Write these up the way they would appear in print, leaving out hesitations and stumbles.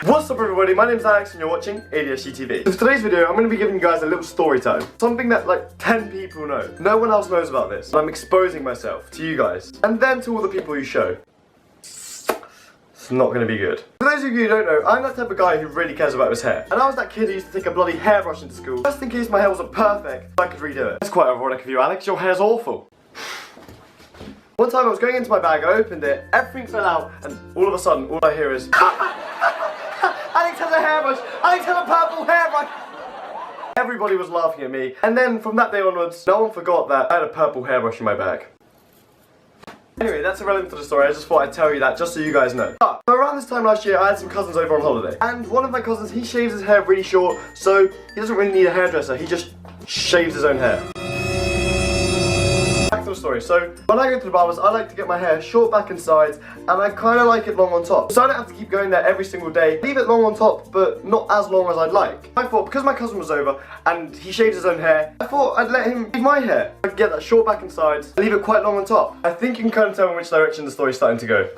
What's up everybody, my name's Alex and you're watching Adsg TV. So for today's video, I'm going to be giving you guys a little story time. Something that like 10 people know. No one else knows about this. I'm exposing myself to you guys. And then to all the people you show. It's not going to be good. For those of you who don't know, I'm that type of guy who really cares about his hair. And I was that kid who used to take a bloody hairbrush into school, just in case my hair wasn't perfect, I could redo it. That's quite ironic of you, Alex, your hair's awful. One time I was going into my bag, I opened it, everything fell out, and all of a sudden, all I hear is Alex has a hairbrush! Alex has a purple hairbrush! Everybody was laughing at me, and then from that day onwards, no one forgot that I had a purple hairbrush in my bag. Anyway, that's irrelevant to the story, I just thought I'd tell you that just so you guys know. So around this time last year, I had some cousins over on holiday. And one of my cousins, he shaves his hair really short, so he doesn't really need a hairdresser, he just shaves his own hair. Back to the story. So when I go to the barbers, I like to get my hair short back and sides, and I kind of like it long on top. So I don't have to keep going there every single day. Leave it long on top, but not as long as I'd like. I thought, because my cousin was over, and he shaves his own hair, I thought I'd let him shave my hair. I could get that short back and sides, and leave it quite long on top. I think you can kind of tell in which direction the story's starting to go.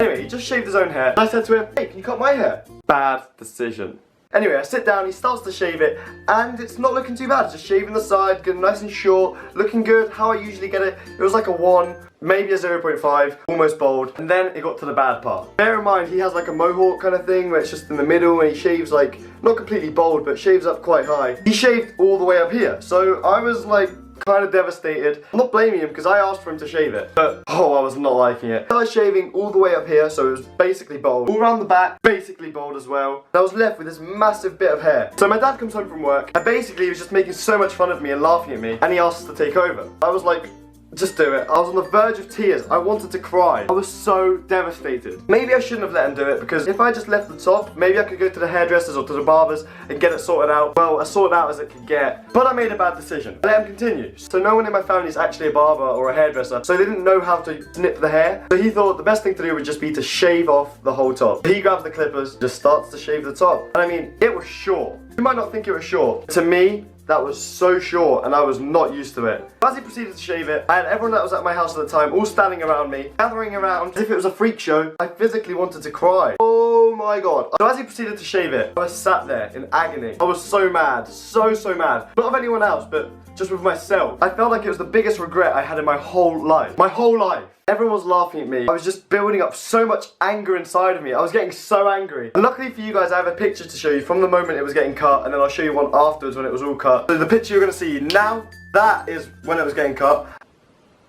Anyway, he just shaved his own hair, and I said to him, hey, can you cut my hair? Bad decision. Anyway, I sit down, he starts to shave it, and it's not looking too bad. It's just shaving the side, getting nice and short, looking good, how I usually get it. It was like a 1, maybe a 0.5, almost bald, and then it got to the bad part. Bear in mind, he has like a mohawk kind of thing, where it's just in the middle, and he shaves like, not completely bald, but shaves up quite high. He shaved all the way up here, so I was like, kind of devastated. I'm not blaming him because I asked for him to shave it, but oh, I was not liking it. I was shaving all the way up here, so it was basically bald. All around the back, basically bald as well. And I was left with this massive bit of hair. So my dad comes home from work, and basically he was just making so much fun of me and laughing at me, and he asked us to take over. I was like, just do it. I was on the verge of tears. I wanted to cry. I was so devastated. Maybe I shouldn't have let him do it, because if I just left the top, maybe I could go to the hairdressers or to the barbers and get it sorted out. Well, as sorted out as it could get. But I made a bad decision. I let him continue. So no one in my family is actually a barber or a hairdresser, so they didn't know how to snip the hair. So he thought the best thing to do would just be to shave off the whole top. He grabs the clippers, just starts to shave the top. And I mean, it was short. You might not think it was short. To me, that was so short, and I was not used to it. As he proceeded to shave it, I had everyone that was at my house at the time all standing around me, gathering around as if it was a freak show. I physically wanted to cry. Oh my god. So as he proceeded to shave it, I sat there in agony. I was so mad, so mad. Not of anyone else, but just with myself. I felt like it was the biggest regret I had in my whole life. My whole life. Everyone was laughing at me. I was just building up so much anger inside of me. I was getting so angry. And luckily for you guys, I have a picture to show you from the moment it was getting cut, and then I'll show you one afterwards when it was all cut. So the picture you're going to see now, that is when it was getting cut.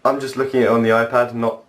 I'm just looking at it on the iPad, not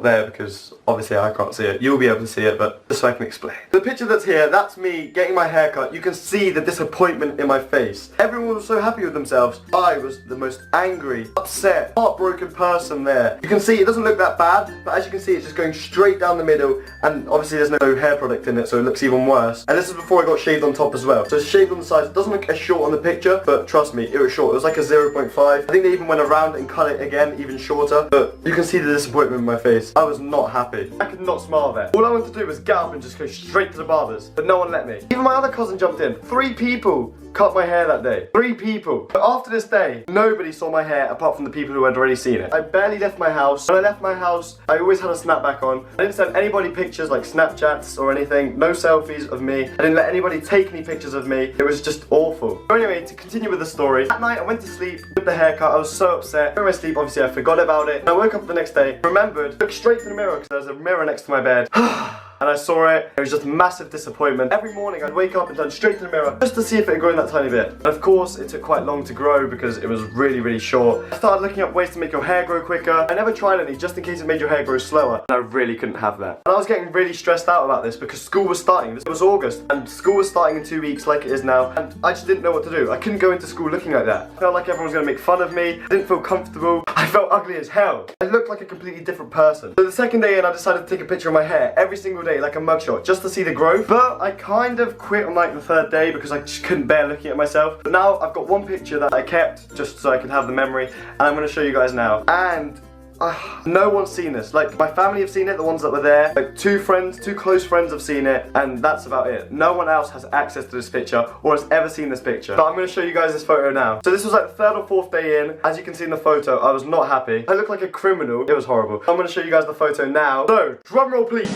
there, because obviously I can't see it. You'll be able to see it, but just so I can explain. The picture that's here, that's me getting my hair cut. You can see the disappointment in my face. Everyone was so happy with themselves. I was the most angry, upset, heartbroken person there. You can see it doesn't look that bad, but as you can see, it's just going straight down the middle, and obviously there's no hair product in it, so it looks even worse. And this is before I got shaved on top as well. So it's shaved on the sides. It doesn't look as short on the picture, but trust me, it was short. It was like a 0.5. I think they even went around and cut it again, even shorter, but you can see the disappointment in my face. I was not happy. I could not smile there. All I wanted to do was get up and just go straight to the barbers, but no one let me. Even my other cousin jumped in. 3 people cut my hair that day. 3 people. But after this day, nobody saw my hair apart from the people who had already seen it. I barely left my house. When I left my house, I always had a snapback on. I didn't send anybody pictures like Snapchats or anything. No selfies of me. I didn't let anybody take any pictures of me. It was just awful. So anyway, to continue with the story, that night I went to sleep with the haircut. I was so upset. During my sleep, obviously I forgot about it. And I woke up the next day, remembered, looked straight in the mirror because there was a mirror next to my bed. And I saw it. It was just massive disappointment. Every morning I'd wake up and turn straight to the mirror just to see if it had grown that tiny bit. And of course it took quite long to grow because it was really short. I started looking up ways to make your hair grow quicker. I never tried any just in case it made your hair grow slower. And I really couldn't have that. And I was getting really stressed out about this because school was starting. It was August and school was starting in 2 weeks like it is now. And I just didn't know what to do. I couldn't go into school looking like that. I felt like everyone was going to make fun of me. I didn't feel comfortable. I felt ugly as hell. I looked like a completely different person. So the second day in, I decided to take a picture of my hair every single day like a mugshot, just to see the growth. But I kind of quit on like the 3rd day because I just couldn't bear looking at myself. But now I've got one picture that I kept just so I can have the memory, and I'm going to show you guys now. And no one's seen this. Like, my family have seen it, the ones that were there. Like, two close friends have seen it, and that's about it. No one else has access to this picture or has ever seen this picture. But I'm going to show you guys this photo now. So this was like the 3rd or 4th day in. As you can see in the photo, I was not happy. I looked like a criminal. It was horrible. I'm going to show you guys the photo now. So, drum roll please.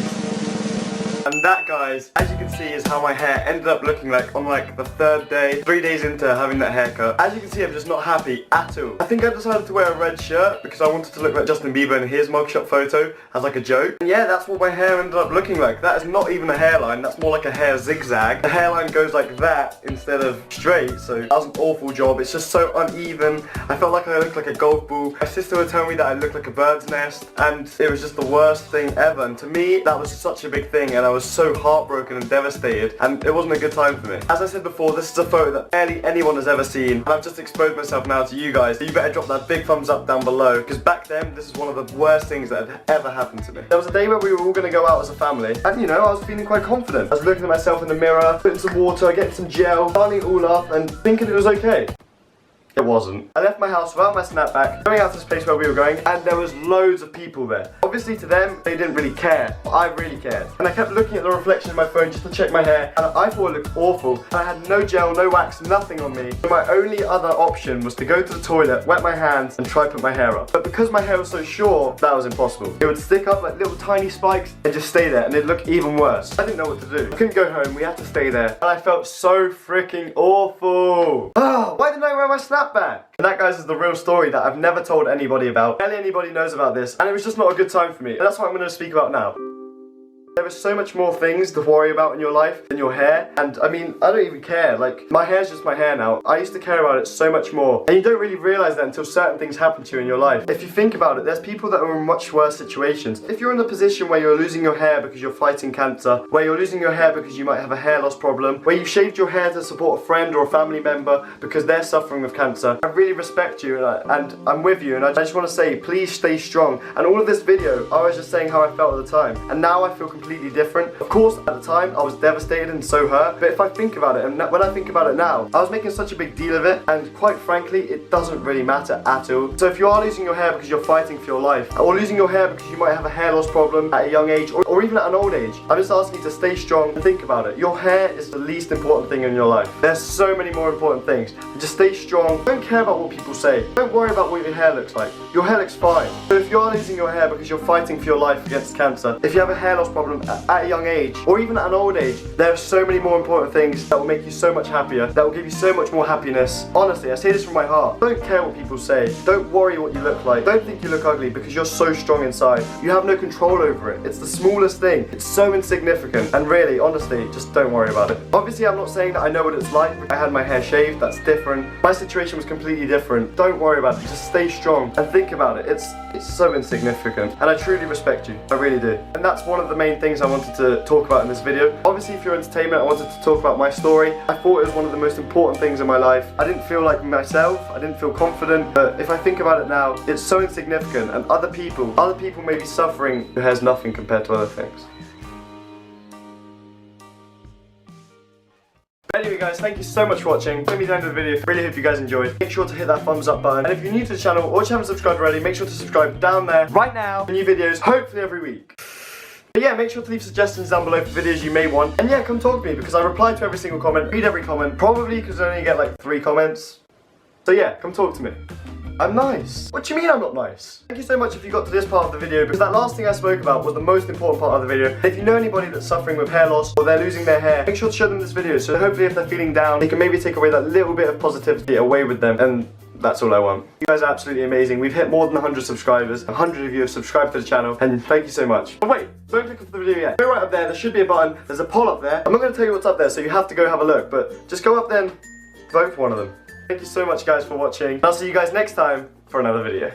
And that, guys, as you can see, is how my hair ended up looking like on like the 3rd day, 3 days into having that haircut. As you can see, I'm just not happy at all. I think I decided to wear a red shirt because I wanted to look like Justin Bieber in his mugshot photo as like a joke. And yeah, that's what my hair ended up looking like. That is not even a hairline, that's more like a hair zigzag. The hairline goes like that instead of straight, so that was an awful job. It's just so uneven. I felt like I looked like a golf ball. My sister would tell me that I looked like a bird's nest, and it was just the worst thing ever. And to me, that was such a big thing, and I was so heartbroken and devastated, and it wasn't a good time for me. As I said before, this is a photo that barely anyone has ever seen, and I've just exposed myself now to you guys, so you better drop that big thumbs up down below, because back then, this is one of the worst things that had ever happened to me. There was a day where we were all going to go out as a family, and you know, I was feeling quite confident. I was looking at myself in the mirror, putting some water, getting some gel, lining it all up, and thinking it was okay. It wasn't. I left my house without my snapback, going out to this place where we were going, and there was loads of people there. Obviously to them, they didn't really care, but I really cared. And I kept looking at the reflection of my phone just to check my hair, and I thought it looked awful. And I had no gel, no wax, nothing on me. So my only other option was to go to the toilet, wet my hands, and try to put my hair up. But because my hair was so short, that was impossible. It would stick up like little tiny spikes and just stay there, and it'd look even worse. I didn't know what to do. I couldn't go home, we had to stay there. And I felt so freaking awful. Why didn't I wear my snapback? And that, guys, is the real story that I've never told anybody about. Barely anybody knows about this, and it was just not a good time for me. And that's what I'm going to speak about now. There are so much more things to worry about in your life than your hair, and I mean, I don't even care. Like, my hair's just my hair now. I used to care about it so much more, and you don't really realize that until certain things happen to you in your life. If you think about it, there's people that are in much worse situations. If you're in a position where you're losing your hair because you're fighting cancer, where you're losing your hair because you might have a hair loss problem, where you've shaved your hair to support a friend or a family member because they're suffering with cancer, I really respect you, and I'm with you, and I just want to say, please stay strong. And all of this video, I was just saying how I felt at the time, and now I feel completely different. Of course, at the time, I was devastated and so hurt, but if I think about it, and when I think about it now, I was making such a big deal of it, and quite frankly, it doesn't really matter at all. So if you are losing your hair because you're fighting for your life, or losing your hair because you might have a hair loss problem at a young age, or even at an old age, I'm just asking you to stay strong and think about it. Your hair is the least important thing in your life. There's so many more important things. Just stay strong. Don't care about what people say. Don't worry about what your hair looks like. Your hair looks fine. So if you are losing your hair because you're fighting for your life against cancer, if you have a hair loss problem at a young age, or even at an old age, there are so many more important things that will make you so much happier, that will give you so much more happiness. Honestly, I say this from my heart. Don't care what people say. Don't worry what you look like. Don't think you look ugly because you're so strong inside. You have no control over it. It's the smallest thing. It's so insignificant. And really, honestly, just don't worry about it. Obviously, I'm not saying that I know what it's like. I had my hair shaved. That's different. My situation was completely different. Don't worry about it. Just stay strong and think about it. It's so insignificant. And I truly respect you. I really do. And that's one of the main things I wanted to talk about in this video. Obviously, for your entertainment, I wanted to talk about my story. I thought it was one of the most important things in my life. I didn't feel like myself. I didn't feel confident. But if I think about it now, it's so insignificant. And other people may be suffering who has nothing compared to other things. Anyway guys, thank you so much for watching. Let me down to the video. Really hope you guys enjoyed. Make sure to hit that thumbs up button. And if you're new to the channel or you haven't subscribed already, make sure to subscribe down there right now for new videos, hopefully every week. But yeah, make sure to leave suggestions down below for videos you may want. And yeah, come talk to me because I reply to every single comment, read every comment, probably because I only get like 3 comments. So yeah, come talk to me. I'm nice. What do you mean I'm not nice? Thank you so much if you got to this part of the video, because that last thing I spoke about was the most important part of the video. If you know anybody that's suffering with hair loss or they're losing their hair, make sure to show them this video, so hopefully if they're feeling down, they can maybe take away that little bit of positivity away with them, and that's all I want. You guys are absolutely amazing. We've hit more than 100 subscribers. 100 of you have subscribed to the channel, and thank you so much. But wait, don't click off the video yet. Go right up there, there should be a button. There's a poll up there. I'm not going to tell you what's up there, so you have to go have a look, but just go up there and vote for one of them. Thank you so much guys for watching. I'll see you guys next time for another video.